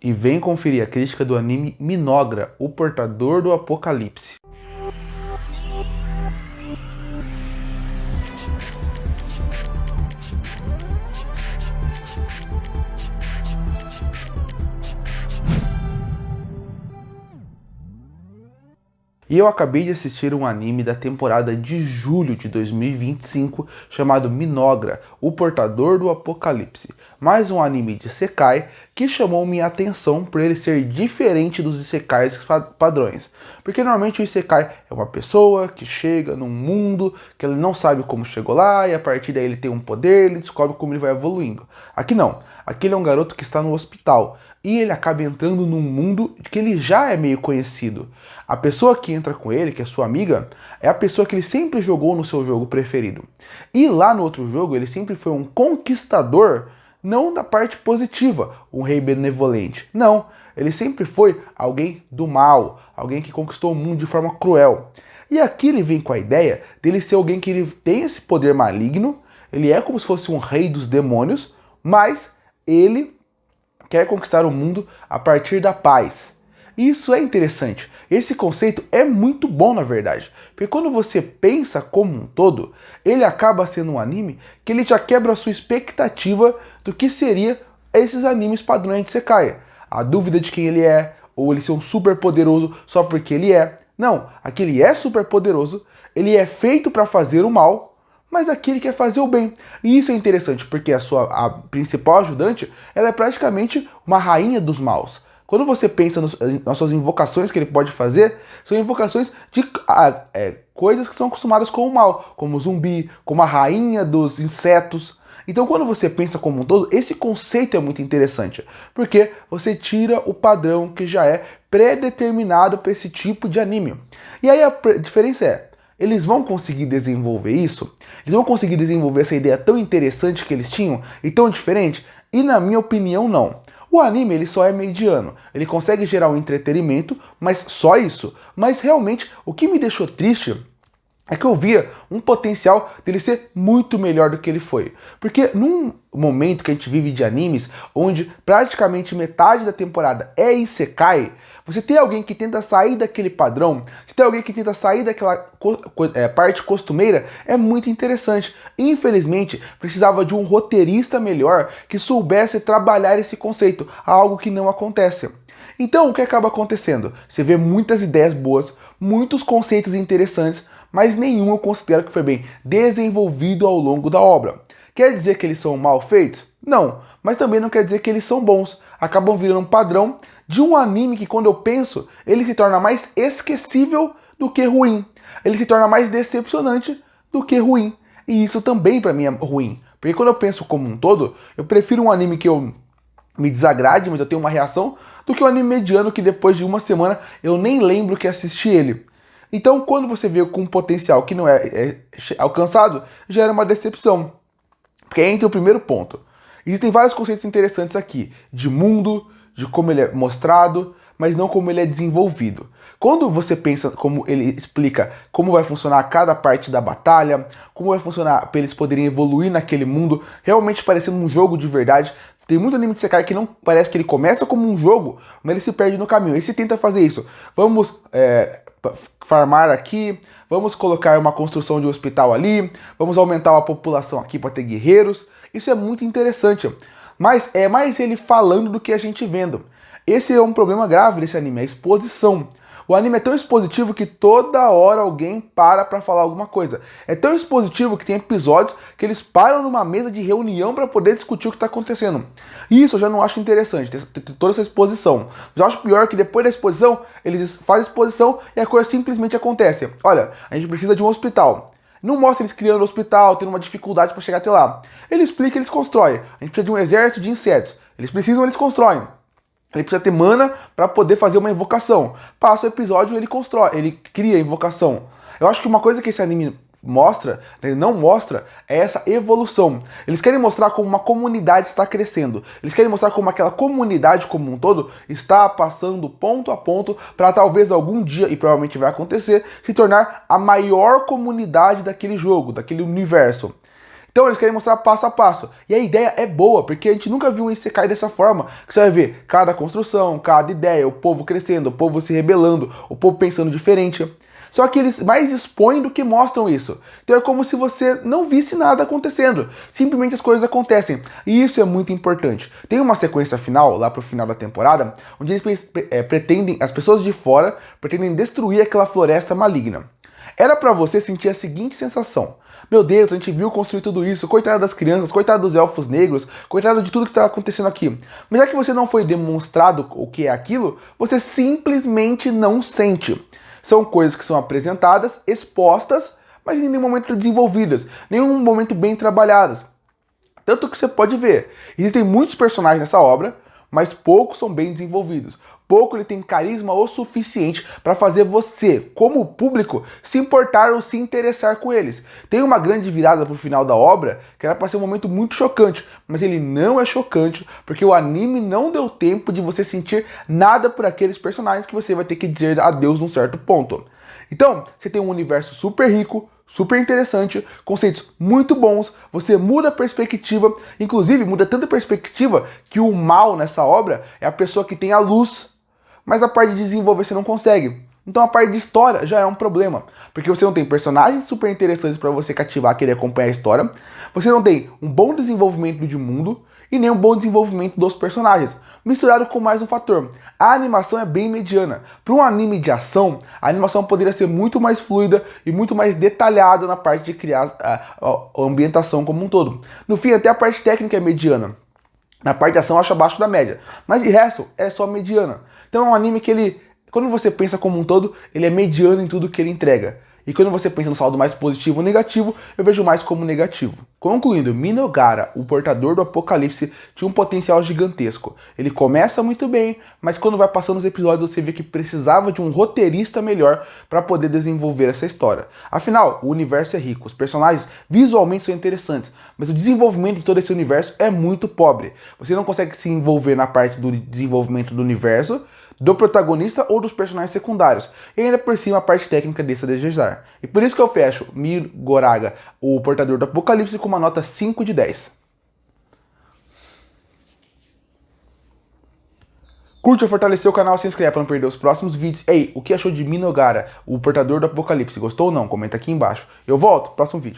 E vem conferir a crítica do anime Minogra, o portador do apocalipse. E eu acabei de assistir um anime da temporada de julho de 2025 chamado Minogra, o portador do apocalipse. Mais um anime de isekai que chamou minha atenção por ele ser diferente dos isekais padrões. Porque normalmente o isekai é uma pessoa que chega num mundo que ele não sabe como chegou lá e a partir daí ele tem um poder, ele descobre como ele vai evoluindo. Aqui não. Aqui ele é um garoto que está no hospital e ele acaba entrando num mundo que ele já é meio conhecido. A pessoa que entra com ele, que é sua amiga, é a pessoa que ele sempre jogou no seu jogo preferido. E lá no outro jogo ele sempre foi um conquistador, não da parte positiva, um rei benevolente. Não, ele sempre foi alguém do mal, alguém que conquistou o mundo de forma cruel. E aqui ele vem com a ideia dele ser alguém que ele tem esse poder maligno, ele é como se fosse um rei dos demônios, mas ele quer conquistar o mundo a partir da paz. E isso é interessante. Esse conceito é muito bom, na verdade. Porque quando você pensa como um todo, ele acaba sendo um anime que ele já quebra a sua expectativa do que seria esses animes padrões de Isekai. A dúvida de quem ele é, ou ele ser um super poderoso só porque ele é. Não, aqui ele é super poderoso, ele é feito para fazer o mal, mas aqui ele quer fazer o bem. E isso é interessante, porque a principal ajudante, ela é praticamente uma rainha dos maus. Quando você pensa nas suas invocações que ele pode fazer, são invocações de coisas que são acostumadas com o mal, como o zumbi, como a rainha dos insetos. Então quando você pensa como um todo, esse conceito é muito interessante, porque você tira o padrão que já é pré-determinado para esse tipo de anime. E aí a diferença é, eles vão conseguir desenvolver isso? Eles vão conseguir desenvolver essa ideia tão interessante que eles tinham e tão diferente? E na minha opinião, não. O anime ele só é mediano, ele consegue gerar um entretenimento, mas só isso. Mas realmente, o que me deixou triste é que eu via um potencial dele ser muito melhor do que ele foi. Porque num momento que a gente vive de animes, onde praticamente metade da temporada é isekai, você tem alguém que tenta sair daquele padrão, você tem alguém que tenta sair daquela parte costumeira, é muito interessante. Infelizmente, precisava de um roteirista melhor que soubesse trabalhar esse conceito, algo que não acontece. Então, o que acaba acontecendo? Você vê muitas ideias boas, muitos conceitos interessantes, mas nenhum eu considero que foi bem desenvolvido ao longo da obra. Quer dizer que eles são mal feitos? Não, mas também não quer dizer que eles são bons. Acabam virando um padrão de um anime que, quando eu penso, ele se torna mais esquecível do que ruim. Ele se torna mais decepcionante do que ruim. E isso também pra mim é ruim. Porque quando eu penso como um todo, eu prefiro um anime que eu me desagrade, mas eu tenho uma reação, do que um anime mediano que depois de uma semana eu nem lembro que assisti ele. Então, quando você vê com um potencial que não é alcançado, gera uma decepção. Porque entra o primeiro ponto. Existem vários conceitos interessantes aqui, de mundo, de como ele é mostrado, mas não como ele é desenvolvido. Quando você pensa como ele explica como vai funcionar cada parte da batalha, como vai funcionar para eles poderem evoluir naquele mundo, realmente parecendo um jogo de verdade. Tem muito anime de Isekai que não parece que ele começa como um jogo, mas ele se perde no caminho. E se tenta fazer isso, vamos farmar aqui, vamos colocar uma construção de um hospital ali, vamos aumentar a população aqui para ter guerreiros. Isso é muito interessante, mas é mais ele falando do que a gente vendo. Esse é um problema grave desse anime, a exposição. O anime é tão expositivo que toda hora alguém para falar alguma coisa. É tão expositivo que tem episódios que eles param numa mesa de reunião para poder discutir o que está acontecendo. Isso eu já não acho interessante, ter toda essa exposição. Já acho pior que depois da exposição, eles fazem a exposição e a coisa simplesmente acontece. Olha, a gente precisa de um hospital. Não mostra eles criando um hospital, tendo uma dificuldade para chegar até lá. Ele explica, eles constroem. A gente precisa de um exército de insetos. Eles precisam, eles constroem. Ele precisa ter mana para poder fazer uma invocação. Passa o episódio, ele constrói, ele cria a invocação. Eu acho que uma coisa que esse anime mostra, ele não mostra, é essa evolução. Eles querem mostrar como uma comunidade está crescendo. Eles querem mostrar como aquela comunidade como um todo está passando ponto a ponto para talvez algum dia, e provavelmente vai acontecer, se tornar a maior comunidade daquele jogo, daquele universo. Então eles querem mostrar passo a passo. E a ideia é boa, porque a gente nunca viu um Isekai dessa forma. Que você vai ver cada construção, cada ideia, o povo crescendo, o povo se rebelando, o povo pensando diferente. Só que eles mais expõem do que mostram isso. Então é como se você não visse nada acontecendo. Simplesmente as coisas acontecem. E isso é muito importante. Tem uma sequência final, lá pro final da temporada, onde eles pretendem, as pessoas de fora, pretendem destruir aquela floresta maligna. Era pra você sentir a seguinte sensação: meu Deus, a gente viu construir tudo isso, coitado das crianças, coitado dos elfos negros, coitado de tudo que está acontecendo aqui. Mas já que você não foi demonstrado o que é aquilo, você simplesmente não sente. São coisas que são apresentadas, expostas, mas em nenhum momento desenvolvidas, nenhum momento bem trabalhadas. Tanto que você pode ver, existem muitos personagens nessa obra, mas poucos são bem desenvolvidos. Pouco ele tem carisma o suficiente para fazer você, como público, se importar ou se interessar com eles. Tem uma grande virada pro final da obra, que era para ser um momento muito chocante, mas ele não é chocante, porque o anime não deu tempo de você sentir nada por aqueles personagens que você vai ter que dizer adeus num certo ponto. Então, você tem um universo super rico, super interessante, conceitos muito bons, você muda a perspectiva, inclusive muda tanta perspectiva que o mal nessa obra é a pessoa que tem a luz, mas a parte de desenvolver você não consegue. Então a parte de história já é um problema, porque você não tem personagens super interessantes para você cativar, querer acompanhar a história, você não tem um bom desenvolvimento de mundo e nem um bom desenvolvimento dos personagens, misturado com mais um fator: a animação é bem mediana. Para um anime de ação, a animação poderia ser muito mais fluida e muito mais detalhada na parte de criar a ambientação como um todo. No fim, até a parte técnica é mediana. Na parte de ação eu acho abaixo da média, mas de resto é só mediana. Então é um anime que ele, quando você pensa como um todo, ele é mediano em tudo que ele entrega. E quando você pensa no saldo mais positivo ou negativo, eu vejo mais como negativo. Concluindo, Minogara, o portador do apocalipse, tinha um potencial gigantesco. Ele começa muito bem, mas quando vai passando os episódios você vê que precisava de um roteirista melhor para poder desenvolver essa história. Afinal, o universo é rico, os personagens visualmente são interessantes, mas o desenvolvimento de todo esse universo é muito pobre. Você não consegue se envolver na parte do desenvolvimento do universo, do protagonista ou dos personagens secundários. E ainda por cima a parte técnica desse a desejar. E por isso que eu fecho Minogara, o portador do apocalipse, com uma nota 5 de 10. Curte ou fortalecer o canal, se inscreve para não perder os próximos vídeos. Ei, o que achou de Minogara, o portador do apocalipse? Gostou ou não? Comenta aqui embaixo. Eu volto, próximo vídeo.